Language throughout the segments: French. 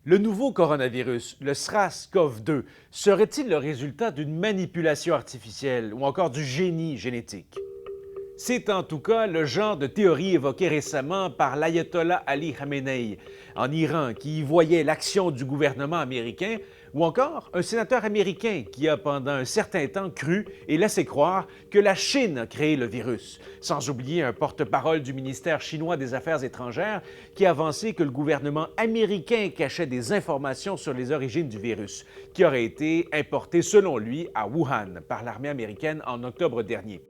Le nouveau coronavirus, le SRAS-CoV-2, serait-il le résultat d'une manipulation artificielle ou encore du génie génétique? C'est en tout cas le genre de théorie évoquée récemment par l'ayatollah Ali Khamenei en Iran, qui y voyait l'action du gouvernement américain, ou encore un sénateur américain qui a pendant un certain temps cru et laissé croire que la Chine a créé le virus, sans oublier un porte-parole du ministère chinois des Affaires étrangères qui a avancé que le gouvernement américain cachait des informations sur les origines du virus, qui aurait été importé selon lui à Wuhan par l'armée américaine en octobre dernier.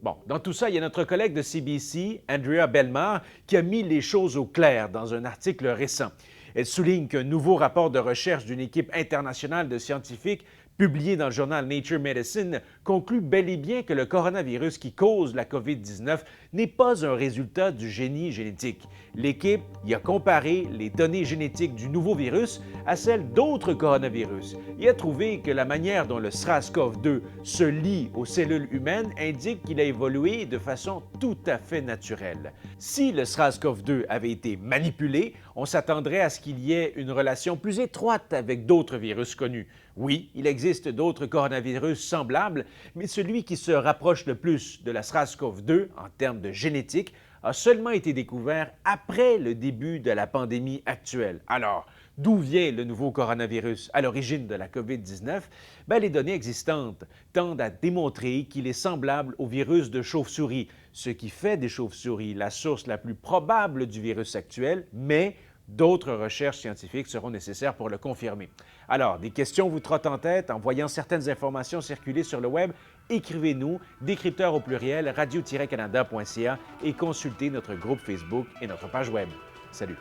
Bon, dans tout ça, il y a notre collègue de CBC, Andrea Belmar, qui a mis les choses au clair dans un article récent. Elle souligne qu'un nouveau rapport de recherche d'une équipe internationale de scientifiques publié dans le journal Nature Medicine conclut bel et bien que le coronavirus qui cause la COVID-19 n'est pas un résultat du génie génétique. L'équipe y a comparé les données génétiques du nouveau virus à celles d'autres coronavirus et a trouvé que la manière dont le SRAS-CoV-2 se lie aux cellules humaines indique qu'il a évolué de façon tout à fait naturelle. Si le SRAS-CoV-2 avait été manipulé, on s'attendrait à ce qu'il y ait une relation plus étroite avec d'autres virus connus. Oui, il existe d'autres coronavirus semblables, mais celui qui se rapproche le plus de la SRAS-CoV-2 en termes de génétique a seulement été découvert après le début de la pandémie actuelle. Alors, d'où vient le nouveau coronavirus à l'origine de la COVID-19? Les données existantes tendent à démontrer qu'il est semblable au virus de chauve-souris, ce qui fait des chauves-souris la source la plus probable du virus actuel, mais d'autres recherches scientifiques seront nécessaires pour le confirmer. Alors, des questions vous trottent en tête en voyant certaines informations circuler sur le web? Écrivez-nous, décrypteur au pluriel, radio-canada.ca et consultez notre groupe Facebook et notre page web. Salut!